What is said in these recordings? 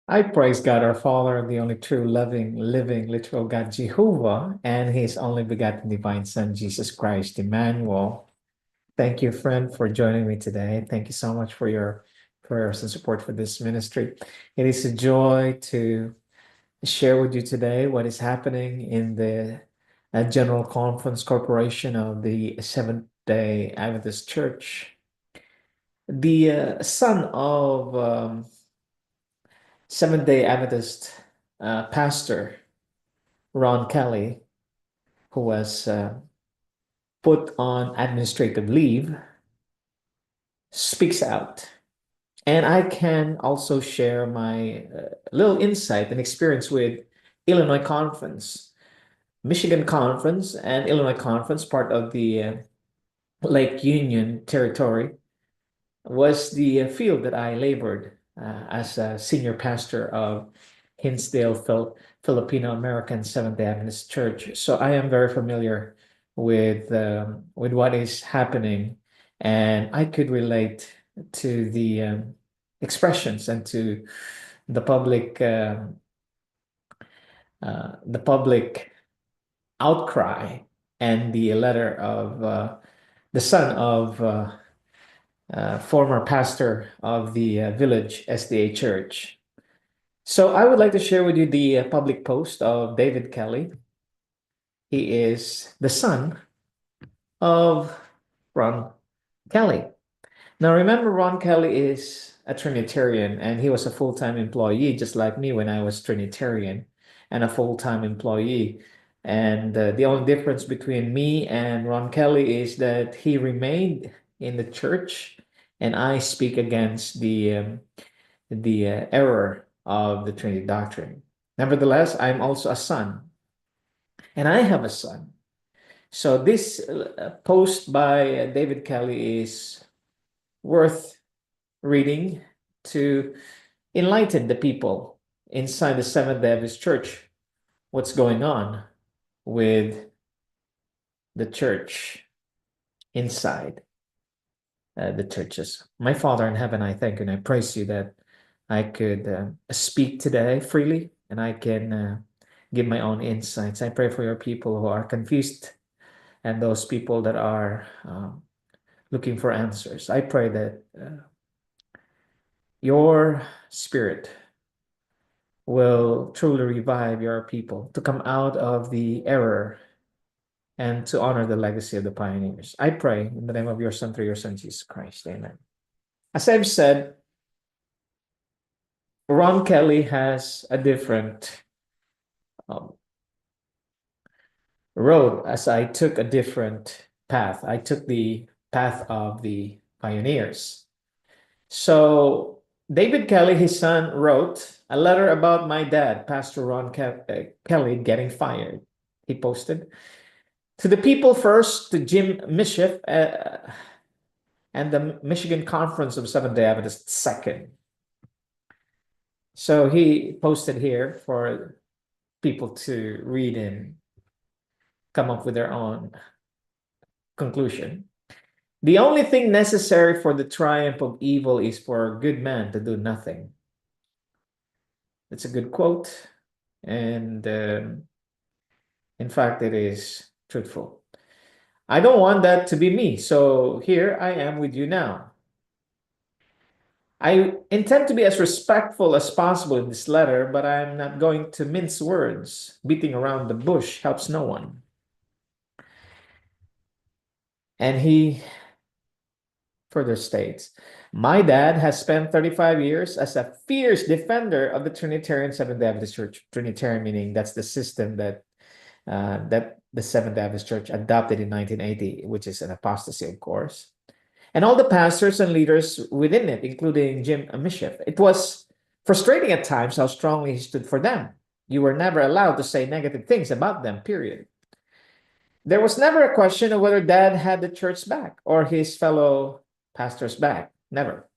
I praise God, our Father, the only true, loving, living, literal God, Jehovah, and His only begotten divine Son, Jesus Christ, Emmanuel. Thank you, friend, for joining me today. Thank you so much for your prayers and support for this ministry. It is a joy to share with you today what is happening in the General Conference Corporation of the Seventh-day Adventist Church. The son of Seventh-day Adventist pastor Ron Kelly, who was put on administrative leave, speaks out. And I can also share my little insight and experience with Illinois Conference, Michigan Conference, and Illinois Conference, part of the Lake Union territory, was the field that I labored as a senior pastor of Hinsdale Filipino American Seventh-day Adventist Church. So I am very familiar with what is happening, and I could relate to the expressions and to the public outcry and the letter of the son of former pastor of the village SDA church. So I would like to share with you the public post of David Kelly. He is the son of Ron Kelly. Now, remember, Ron Kelly is a Trinitarian, and he was a full-time employee, just like me when I was Trinitarian and a full-time employee. And the only difference between me and Ron Kelly is that he remained in the church, and I speak against the error of the Trinity doctrine. Nevertheless, I'm also a son, and I have a son. So this post by David Kelly is worth reading to enlighten the people inside the Seventh-day Adventist Church what's going on with the church inside the churches. My Father in heaven, I thank you and I praise you that I could speak today freely and I can give my own insights. I pray for your people who are confused and those people that are looking for answers. I pray that your spirit will truly revive your people to come out of the error and to honor the legacy of the pioneers. I pray in the name of your Son, through your Son, Jesus Christ. Amen. As I've said, Ron Kelly has a different um, road as I took a different path. I took the path of the pioneers. So David Kelly, his son, wrote a letter about my dad, Pastor Ron Kelly, getting fired. He posted to the people first, to Jim Mischief and the Michigan Conference of Seventh-day Adventists second. So he posted here for people to read and come up with their own conclusion. The only thing necessary for the triumph of evil is for a good man to do nothing. It's a good quote, and in fact, it is truthful. I don't want that to be me, so here I am with you now. I intend to be as respectful as possible in this letter, but I'm not going to mince words. Beating around the bush helps no one. And he further states, my dad has spent 35 years as a fierce defender of the Trinitarian Seventh-day Adventist Church. Trinitarian meaning that's the system that the Seventh-day Adventist Church adopted in 1980, which is an apostasy, of course. And all the pastors and leaders within it, including Jim Mischief. It was frustrating at times how strongly he stood for them. You were never allowed to say negative things about them, period. There was never a question of whether Dad had the church back or his fellow pastors back. Never.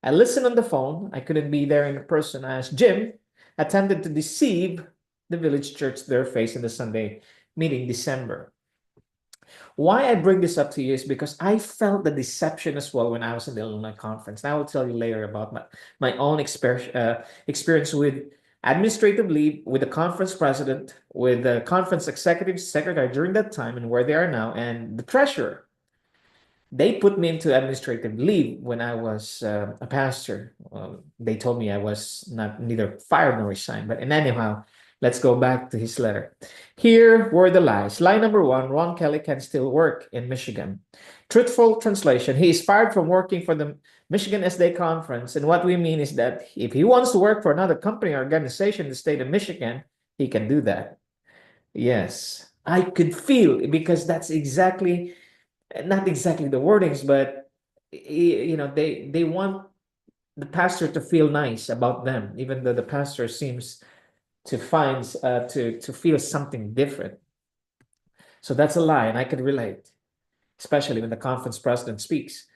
I listened on the phone. I couldn't be there in person as Jim attempted to deceive the village church to their face in the Sunday meeting, December. Why I bring this up to you is because I felt the deception as well when I was in the Illinois conference. And I will tell you later about my own experience with administrative leave, with the conference president, with the conference executive secretary during that time, and where they are now, and the treasurer. They put me into administrative leave when I was a pastor. They told me I was not neither fired nor resigned. But anyhow, let's go back to his letter. Here were the lies. Lie number one: Ron Kelly can still work in Michigan. Truthful translation: he is fired from working for the Michigan SDA conference. And what we mean is that if he wants to work for another company or organization in the state of Michigan, he can do that. Yes, I could feel, because that's exactly, not exactly the wordings, but they want the pastor to feel nice about them, even though the pastor seems to find to feel something different. So that's a lie, and I can relate, especially when the conference president speaks.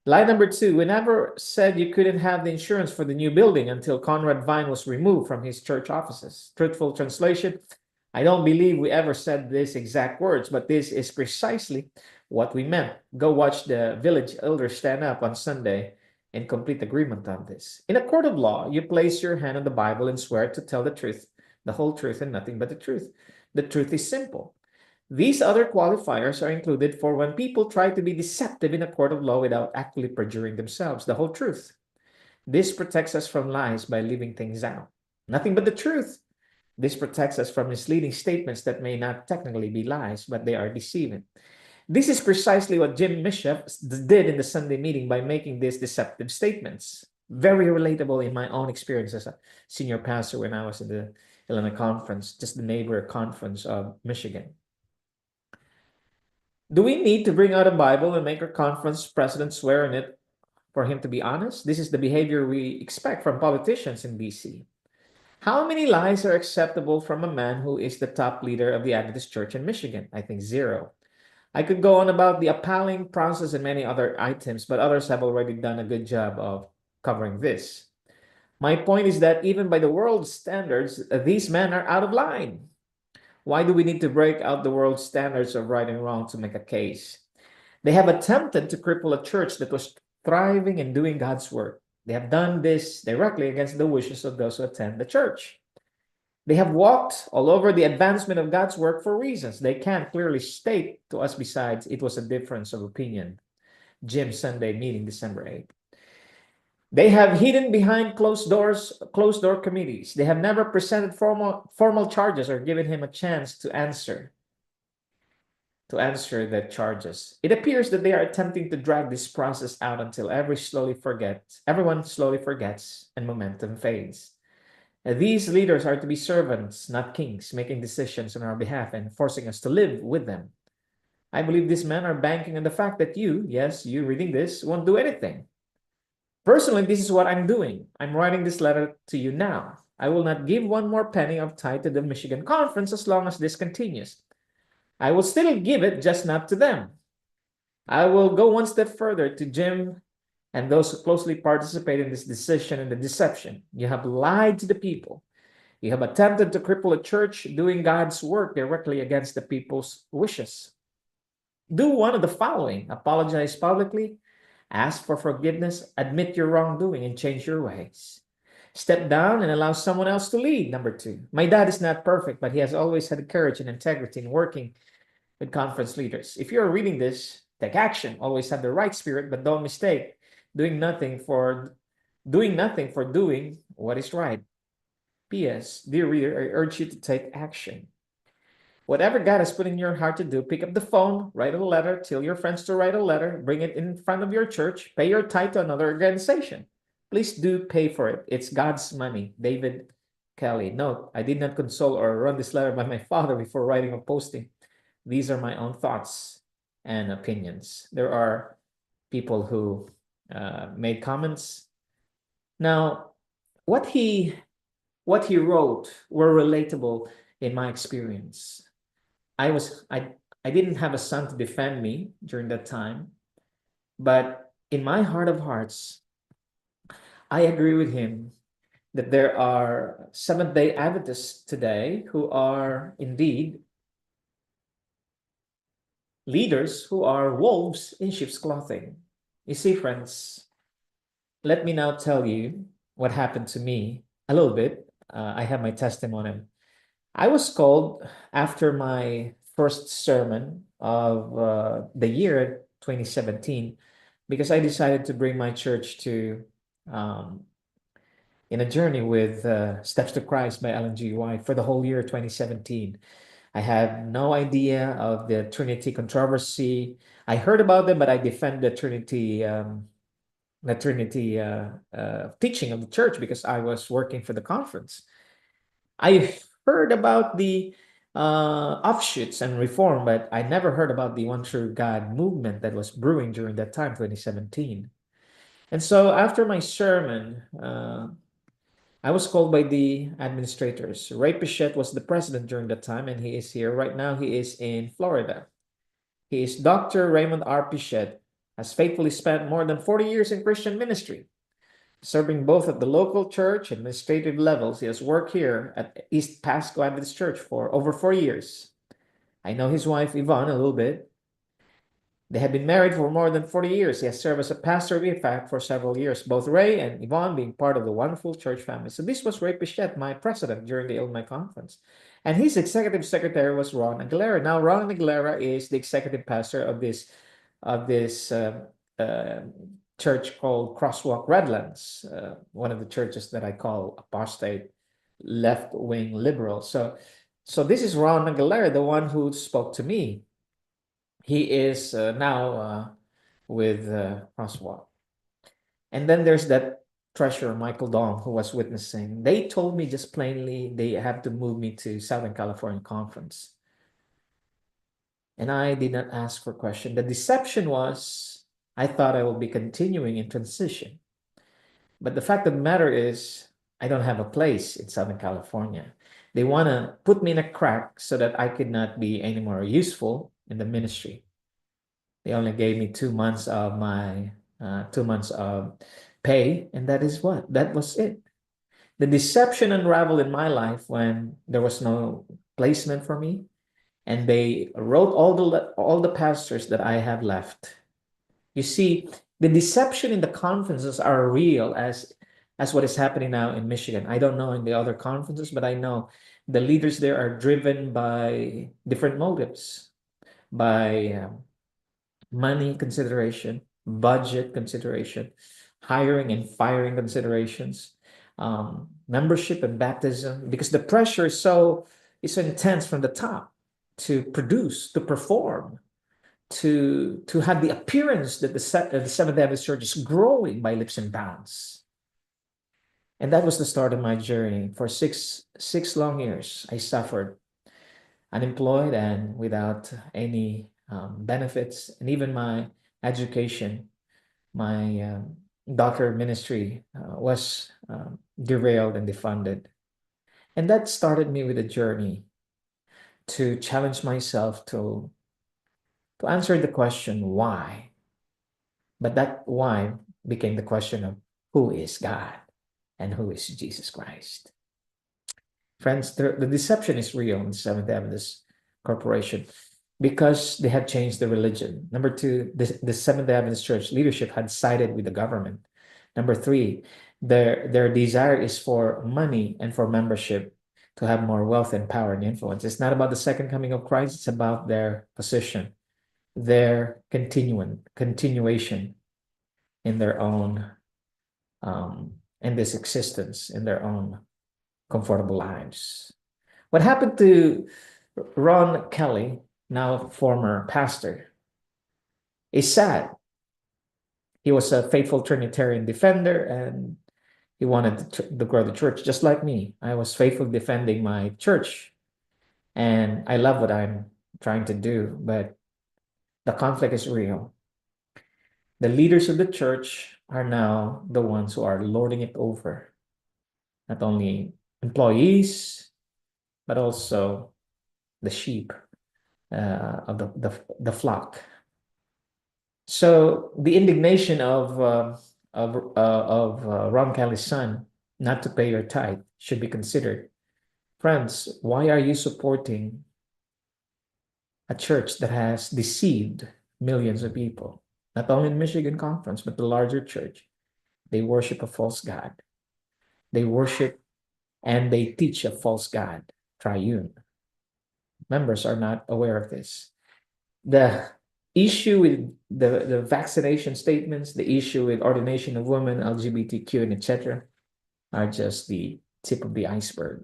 Lie number two: we never said you couldn't have the insurance for the new building until Conrad Vine was removed from his church offices. Truthful translation: I don't believe we ever said these exact words, but this is precisely what we meant. Go watch the village elders stand up on Sunday in complete agreement on this. In a court of law, you place your hand on the Bible and swear to tell the truth, the whole truth, and nothing but the truth. The truth is simple. These other qualifiers are included for when people try to be deceptive in a court of law without actually perjuring themselves, the whole truth. This protects us from lies by leaving things out. Nothing but the truth. This protects us from misleading statements that may not technically be lies, but they are deceiving. This is precisely what Jim Bishop did in the Sunday meeting by making these deceptive statements. Very relatable in my own experience as a senior pastor when I was in the Illinois conference, just the neighbor conference of Michigan. Do we need to bring out a Bible and make our conference president swear in it for him to be honest? This is the behavior we expect from politicians in BC. How many lies are acceptable from a man who is the top leader of the Adventist Church in Michigan? I think zero. I could go on about the appalling process and many other items, but others have already done a good job of covering this. My point is that even by the world's standards, these men are out of line. Why do we need to break out the world's standards of right and wrong to make a case? They have attempted to cripple a church that was thriving and doing God's work. They have done this directly against the wishes of those who attend the church. They have walked all over the advancement of God's work for reasons they can't clearly state to us. Besides, it was a difference of opinion. Jim Sunday meeting, December 8th. They have hidden behind closed door committees. They have never presented formal charges or given him a chance to answer the charges. It appears that they are attempting to drag this process out until everyone slowly forgets and momentum fades. These leaders are to be servants, not kings, making decisions on our behalf and forcing us to live with them. I believe these men are banking on the fact that you reading this, won't do anything. Personally, this is what I'm doing. I'm writing this letter to you now. I will not give one more penny of tithe to the Michigan Conference as long as this continues. I will still give it, just not to them. I will go one step further to Jim and those who closely participate in this decision and the deception. You have lied to the people. You have attempted to cripple a church doing God's work directly against the people's wishes. Do one of the following: apologize publicly, ask for forgiveness, admit your wrongdoing, and change your ways. Step down and allow someone else to lead. Number two, my dad is not perfect, but he has always had courage and integrity in working with conference leaders. If you're reading this, take action. Always have the right spirit, but don't mistake doing nothing for doing what is right. P.S. Dear reader, I urge you to take action. Whatever God has put in your heart to do, pick up the phone, write a letter, tell your friends to write a letter, bring it in front of your church, pay your tithe to another organization. Please do pay for it. It's God's money. David Kelly. Note, I did not console or run this letter by my father before writing or posting. These are my own thoughts and opinions. There are people who made comments. Now, what he wrote were relatable in my experience. I didn't have a son to defend me during that time, but in my heart of hearts, I agree with him that there are Seventh-day Adventists today who are indeed leaders who are wolves in sheep's clothing. You see, friends, let me now tell you what happened to me a little bit. I have my testimony. I was called after my first sermon of the year 2017 because I decided to bring my church to um, in a journey with Steps to Christ by Ellen G. White for the whole year 2017. I had no idea of the Trinity controversy. I heard about them, but I defend the Trinity teaching of the church because I was working for the conference. I heard about the offshoots and reform, but I never heard about the One True God movement that was brewing during that time, 2017. And so after my sermon, I was called by the administrators. Ray Pichette was the president during that time, and he is here. Right now, he is in Florida. He is Dr. Raymond R. Pichette, has faithfully spent more than 40 years in Christian ministry, serving both at the local church and administrative levels. He has worked here at East Pasco Adventist Church for over 4 years. I know his wife, Yvonne, a little bit. They have been married for more than 40 years. He has served as a pastor of IFAC for several years, both Ray and Yvonne being part of the wonderful church family. So this was Ray Pichette, my president during the Illinois conference. And his executive secretary was Ron Aguilera. Now, Ron Aguilera is the executive pastor of this uh, church called Crosswalk Redlands, one of the churches that I call apostate, left-wing liberal. So this is Ron Aguilera, the one who spoke to me. He is now with Crosswalk. And then there's that treasurer, Michael Dong, who was witnessing. They told me just plainly they have to move me to Southern California Conference. And I did not ask for question. The deception was, I thought I will be continuing in transition. But the fact of the matter is, I don't have a place in Southern California. They want to put me in a crack so that I could not be any more useful in the ministry. They only gave me 2 months of my 2 months of pay, and that was it. The deception unraveled in my life when there was no placement for me, and they wrote all the pastors that I have left. You see, the deception in the conferences are real as what is happening now in Michigan. I don't know in the other conferences, but I know the leaders there are driven by different motives, by money consideration, budget consideration, hiring and firing considerations, membership and baptism, because the pressure is so intense from the top to produce, to perform, to have the appearance that the Seventh Adventist Church is growing by leaps and bounds. And that was the start of my journey. For six long years, I suffered, unemployed and without any benefits, and even my education, my doctor of ministry was derailed and defunded. And that started me with a journey to challenge myself to answer the question, why? But that why became the question of who is God and who is Jesus Christ. Friends, the deception is real in the Seventh Adventist Corporation because they have changed the religion. Number two, the Seventh Adventist Church leadership had sided with the government. Number three, their desire is for money and for membership to have more wealth and power and influence. It's not about the second coming of Christ. It's about their position, their continuation in their own in this existence, in their own comfortable lives. What happened to Ron Kelly, now former pastor, is sad. He was a faithful Trinitarian defender and he wanted to grow the church just like me. I was faithfully defending my church and I love what I'm trying to do, but the conflict is real. The leaders of the church are now the ones who are lording it over, not only employees, but also the sheep of the flock. So the indignation of Ron Kelly's son not to pay your tithe should be considered. Friends, why are you supporting a church that has deceived millions of people, not only in Michigan Conference, but the larger church. They worship a false God. They worship and they teach a false God, triune. Members are not aware of this. The issue with the vaccination statements, the issue with ordination of women, LGBTQ, and etc., are just the tip of the iceberg.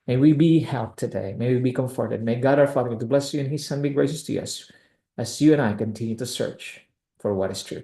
May we be helped today. May we be comforted. May God our Father to bless you and His Son be gracious to us as you and I continue to search for what is truth.